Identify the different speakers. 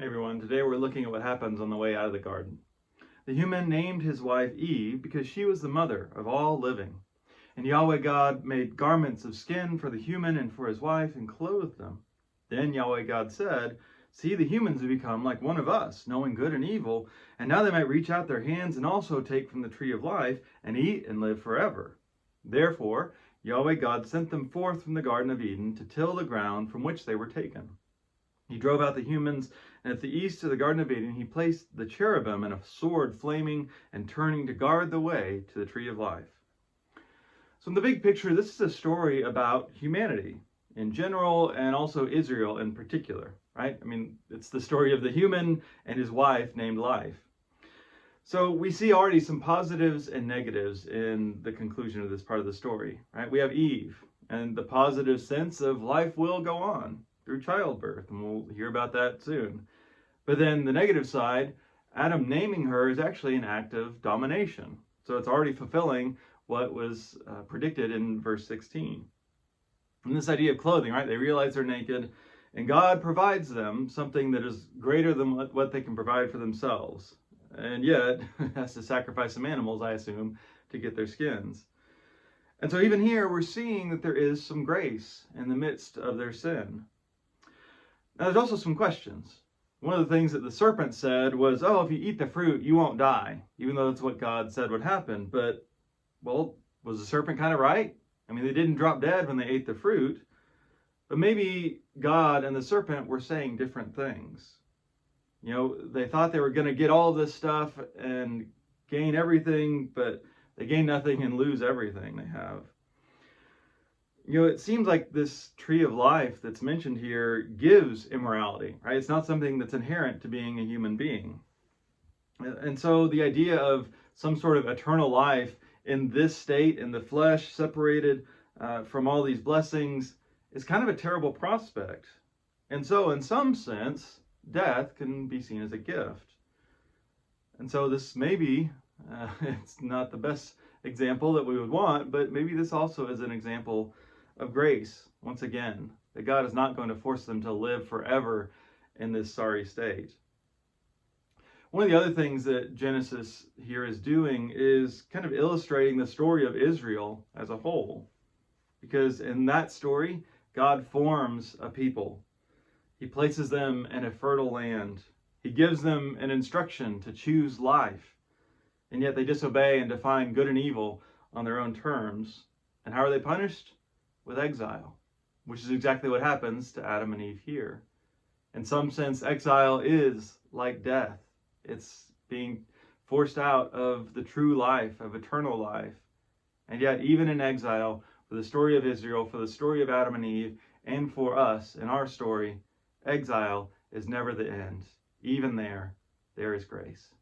Speaker 1: everyone. Today we're looking at what happens on the way out of the garden. The human named his wife Eve because she was the mother of all living. And Yahweh God made garments of skin for the human and for his wife and clothed them. Then Yahweh God said, "See, the humans have become like one of us, knowing good and evil, and now they might reach out their hands and also take from the tree of life and eat and live forever." Therefore, Yahweh God sent them forth from the Garden of Eden to till the ground from which they were taken. He drove out the humans, and at the east of the Garden of Eden he placed the cherubim and a sword flaming and turning to guard the way to the tree of life. So in the big picture, this is a story about humanity in general and also Israel in particular, right? I mean, it's the story of the human and his wife named Life. So we see already some positives and negatives in the conclusion of this part of the story, right? We have Eve and the positive sense of life will go on through childbirth, and we'll hear about that soon. But then the negative side, Adam naming her is actually an act of domination. So it's already fulfilling what was predicted in verse 16. And this idea of clothing, right? They realize they're naked, and God provides them something that is greater than what they can provide for themselves. And yet, has to sacrifice some animals, I assume, to get their skins. And so even here, we're seeing that there is some grace in the midst of their sin. Now, there's also some questions. One of the things that the serpent said was, oh, if you eat the fruit, you won't die, even though that's what God said would happen. But, well, was the serpent kind of right? I mean, they didn't drop dead when they ate the fruit, but maybe God and the serpent were saying different things. You know, they thought they were going to get all this stuff and gain everything, but they gain nothing and lose everything they have. You know, it seems like this tree of life that's mentioned here gives immorality, right? It's not something that's inherent to being a human being. And so the idea of some sort of eternal life in this state, in the flesh, separated from all these blessings, is kind of a terrible prospect. And so in some sense, death can be seen as a gift. And so this maybe, it's not the best example that we would want, but maybe this also is an example of grace, once again, that God is not going to force them to live forever in this sorry state. One of the other things that Genesis here is doing is kind of illustrating the story of Israel as a whole. Because in that story, God forms a people. He places them in a fertile land. He gives them an instruction to choose life. And yet they disobey and define good and evil on their own terms. And how are they punished? With exile, which is exactly what happens to Adam and Eve here. In some sense, exile is like death. It's being forced out of the true life, of eternal life. And yet, even in exile, for the story of Israel, for the story of Adam and Eve, and for us in our story, exile is never the end. Even there is grace.